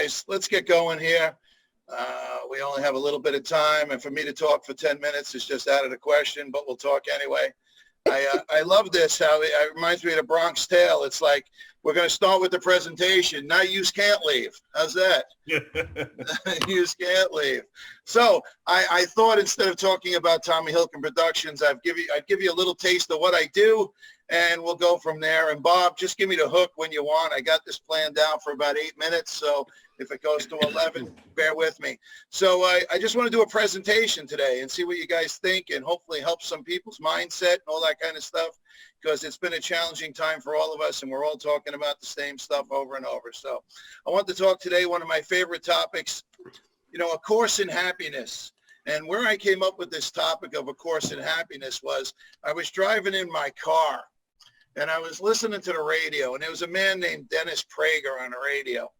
guys, let's get going here. We only have a little bit of time, and for me to talk for 10 minutes is just out of the question, but we'll talk anyway. I love this, how it reminds me of the Bronx Tale. It's like, we're going to start with the presentation. Now you can't leave. How's that? You can't leave. So I thought instead of talking about Tommy Hilken Productions, I'd give you a little taste of what I do, and we'll go from there. And Bob, just give me the hook when you want. I got this planned out for about 8 minutes, so if it goes to 11, bear with me. So I just want to do a presentation today and see what you guys think, and hopefully help some people's mindset and all that kind of stuff, because it's been a challenging time for all of us, and we're all talking about the same stuff over and over. So I want to talk today, one of my favorite topics, A Course in Happiness. And where I came up with this topic of A Course in Happiness was I was driving in my car, and I was listening to the radio, and there was a man named Dennis Prager on the radio.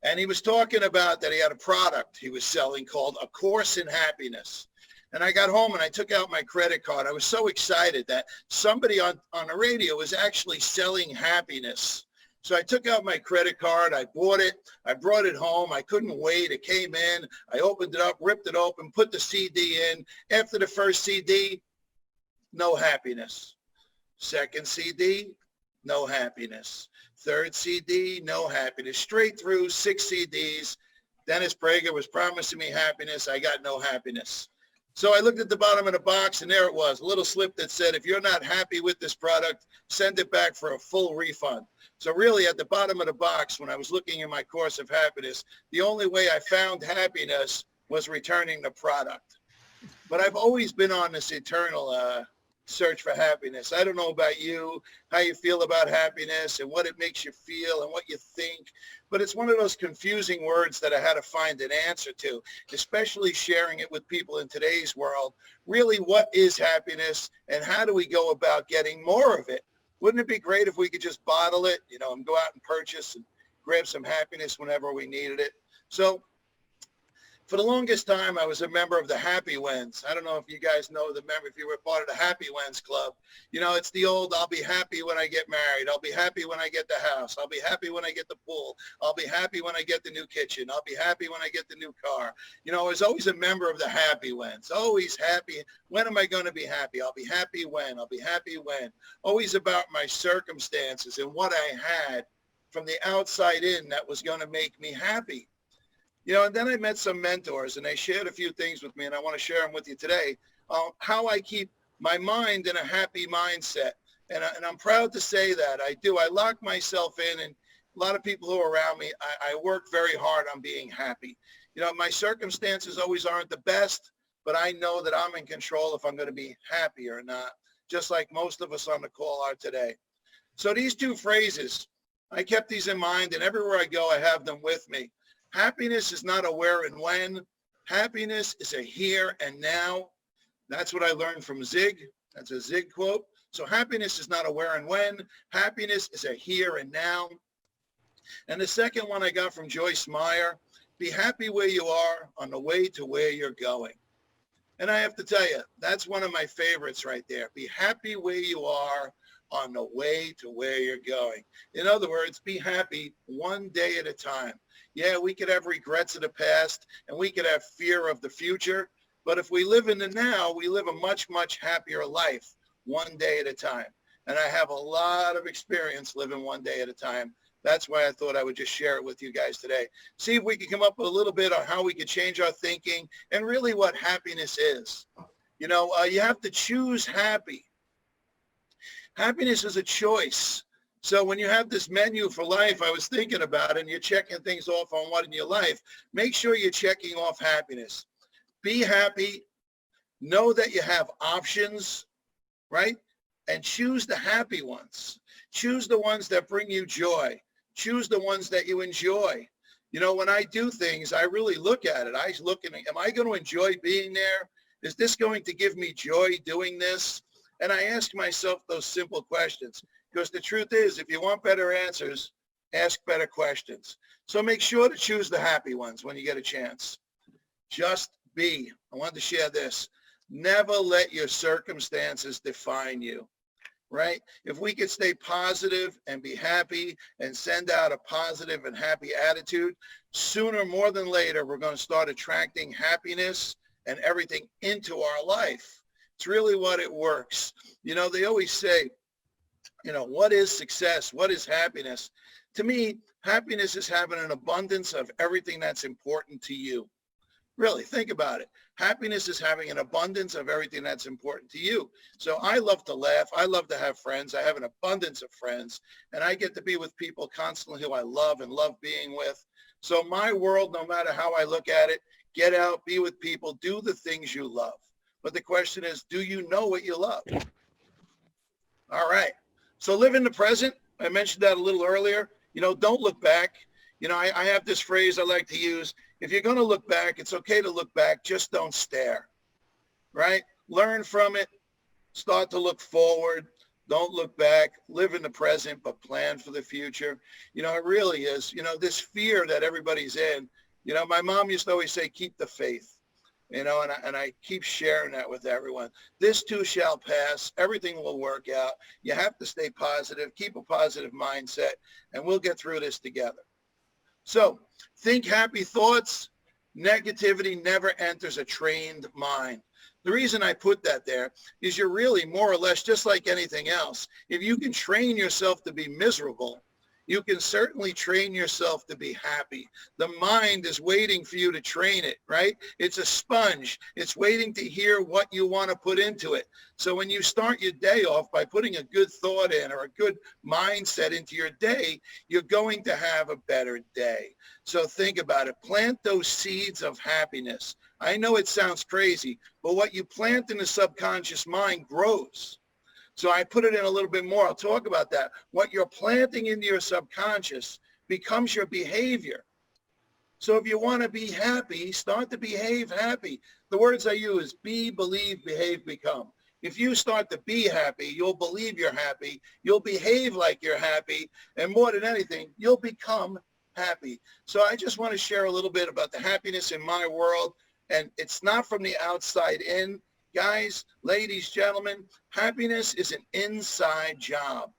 And he was talking about that he had a product he was selling called A Course in Happiness. And I got home and I took out my credit card. I was so excited that somebody on the radio was actually selling happiness. So I took out my credit card. I bought it. I brought it home. I couldn't wait. It came in. I opened it up, ripped it open, put the CD in. After the first CD, no happiness. Second CD, no happiness. Third CD, no happiness. Straight through 6 CDs. Dennis Prager was promising me happiness. I got no happiness. So I looked at the bottom of the box, and there it was, a little slip that said, if you're not happy with this product, send it back for a full refund. So really at the bottom of the box, when I was looking in my Course of Happiness, the only way I found happiness was returning the product. But I've always been on this eternal search for happiness. I don't know about you, how you feel about happiness and what it makes you feel and what you think, but it's one of those confusing words that I had to find an answer to, especially sharing it with people in today's world. Really, what is happiness, and how do we go about getting more of it? Wouldn't it be great if we could just bottle it, and go out and purchase and grab some happiness whenever we needed it? So for the longest time, I was a member of the Happy Wens. I don't know if you guys know the member, if you were part of the Happy Wens Club. It's the old, I'll be happy when I get married. I'll be happy when I get the house. I'll be happy when I get the pool. I'll be happy when I get the new kitchen. I'll be happy when I get the new car. I was always a member of the Happy Wens. Always happy. When am I going to be happy? I'll be happy when. I'll be happy when. Always about my circumstances and what I had from the outside in that was going to make me happy. And then I met some mentors, and they shared a few things with me, and I want to share them with you today, how I keep my mind in a happy mindset. And I'm proud to say that I do. I lock myself in, and a lot of people who are around me, I work very hard on being happy. My circumstances always aren't the best, but I know that I'm in control if I'm going to be happy or not, just like most of us on the call are today. So these two phrases, I kept these in mind, and everywhere I go, I have them with me. Happiness is not a where and when. Happiness is a here and now. That's what I learned from Zig. That's a Zig quote. So happiness is not a where and when. Happiness is a here and now. And the second one I got from Joyce Meyer, be happy where you are on the way to where you're going. And I have to tell you, that's one of my favorites right there. Be happy where you are on the way to where you're going. In other words, be happy one day at a time. Yeah, we could have regrets of the past, and we could have fear of the future. But if we live in the now, we live a much, much happier life one day at a time. And I have a lot of experience living one day at a time. That's why I thought I would just share it with you guys today. See if we can come up with a little bit on how we could change our thinking and really what happiness is. You have to choose happy. Happiness is a choice. So when you have this menu for life, I was thinking about it, and you're checking things off on what in your life, make sure you're checking off happiness. Be happy. Know that you have options, right? And choose the happy ones. Choose the ones that bring you joy. Choose the ones that you enjoy. When I do things, I really look at it. I look at, am I going to enjoy being there? Is this going to give me joy doing this? And I ask myself those simple questions. Because the truth is, if you want better answers, ask better questions. So make sure to choose the happy ones when you get a chance. Just be. I wanted to share this. Never let your circumstances define you. right? If we could stay positive and be happy and send out a positive and happy attitude, sooner more than later, we're going to start attracting happiness and everything into our life. It's really what it works. You know, they always say, you know, what is success? What is happiness? To me, happiness is having an abundance of everything that's important to you. Really, think about it. Happiness is having an abundance of everything that's important to you. So I love to laugh. I love to have friends. I have an abundance of friends, and I get to be with people constantly who I love and love being with. So my world, no matter how I look at it, get out, be with people, do the things you love. But the question is, do you know what you love? All right. So live in the present. I mentioned that a little earlier. You know, don't look back. You know, I have this phrase I like to use. If you're going to look back, it's okay to look back. Just don't stare, right? Learn from it. Start to look forward. Don't look back. Live in the present, but plan for the future. You know, it really is. You know, this fear that everybody's in, you know, my mom used to always say, keep the faith. You know, and I keep sharing that with everyone. This too shall pass. Everything will work out. You have to stay positive, keep a positive mindset, and we'll get through this together. So think happy thoughts. Negativity never enters a trained mind. The reason I put that there is you're really more or less just like anything else. If you can train yourself to be miserable, you can certainly train yourself to be happy. The mind is waiting for you to train it, right? It's a sponge. It's waiting to hear what you want to put into it. So when you start your day off by putting a good thought in or a good mindset into your day, you're going to have a better day. So think about it. Plant those seeds of happiness. I know it sounds crazy, but what you plant in the subconscious mind grows. So I put it in a little bit more. I'll talk about that. What you're planting into your subconscious becomes your behavior. So if you want to be happy, start to behave happy. The words I use, be, believe, behave, become. If you start to be happy, you'll believe you're happy. You'll behave like you're happy. And more than anything, you'll become happy. So I just want to share a little bit about the happiness in my world. And it's not from the outside in. Guys, ladies, gentlemen, happiness is an inside job.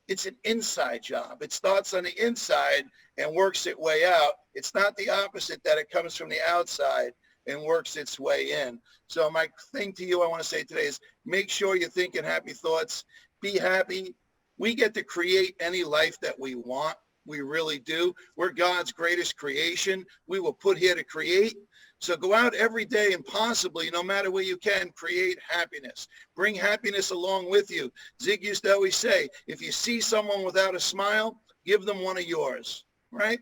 It's an inside job. It starts on the inside and works its way out. It's not the opposite, that it comes from the outside and works its way in. So my thing to you I want to say today is make sure you're thinking happy thoughts. Be happy. We get to create any life that we want. We really do. We're God's greatest creation. We were put here to create. So go out every day and possibly, no matter where you can, create happiness. Bring happiness along with you. Zig used to always say, if you see someone without a smile, give them one of yours, right?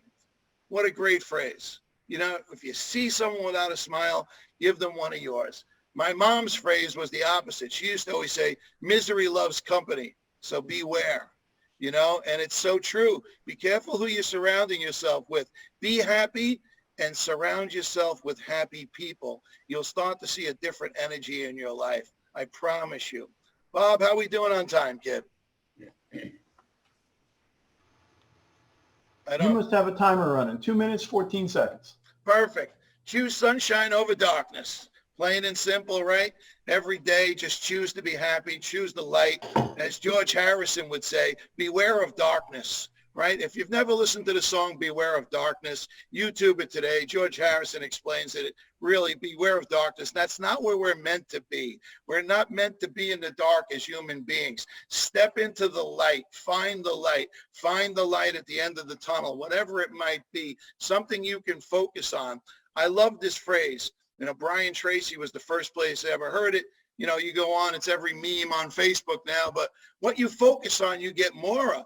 What a great phrase. You know, if you see someone without a smile, give them one of yours. My mom's phrase was the opposite. She used to always say, misery loves company, so beware. You know, and it's so true. Be careful who you're surrounding yourself with. Be happy and surround yourself with happy people. You'll start to see a different energy in your life. I promise you. Bob, how we doing on time, kid? You must have a timer running. 2 minutes, 14 seconds. Perfect. Choose sunshine over darkness. Plain and simple, right? Every day, just choose to be happy. Choose the light. As George Harrison would say, beware of darkness. Right? If you've never listened to the song Beware of Darkness, YouTube it today. George Harrison explains it. Really, beware of darkness. That's not where we're meant to be. We're not meant to be in the dark as human beings. Step into the light. Find the light. Find the light at the end of the tunnel, whatever it might be, something you can focus on. I love this phrase. You know, Brian Tracy was the first place I ever heard it. You know, you go on, it's every meme on Facebook now, but what you focus on, you get more of.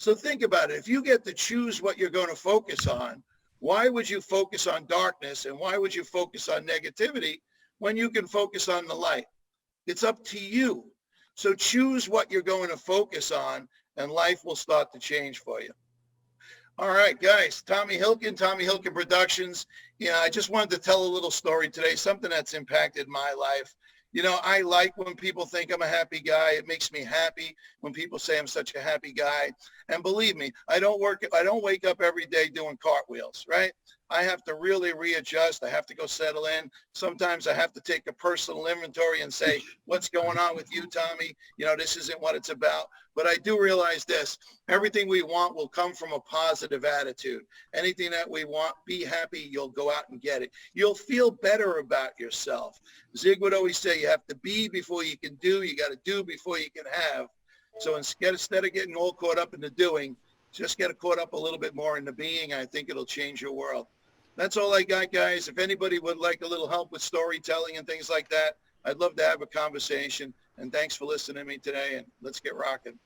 So think about it. If you get to choose what you're going to focus on, why would you focus on darkness and why would you focus on negativity when you can focus on the light? It's up to you. So choose what you're going to focus on and life will start to change for you. All right, guys, Tommy Hilkin Productions. Yeah, I just wanted to tell a little story today, something that's impacted my life. You know, I like when people think I'm a happy guy. It makes me happy when people say I'm such a happy guy. And believe me, I don't wake up every day doing cartwheels, right? I have to really readjust. I have to go settle in. Sometimes I have to take a personal inventory and say, what's going on with you, Tommy? You know, this isn't what it's about. But I do realize this, everything we want will come from a positive attitude. Anything that we want, be happy, you'll go out and get it. You'll feel better about yourself. Zig would always say, you have to be before you can do. You got to do before you can have. So instead of getting all caught up in the doing, just get caught up a little bit more in the being. I think it'll change your world. That's all I got, guys. If anybody would like a little help with storytelling and things like that, I'd love to have a conversation. And thanks for listening to me today, and let's get rocking.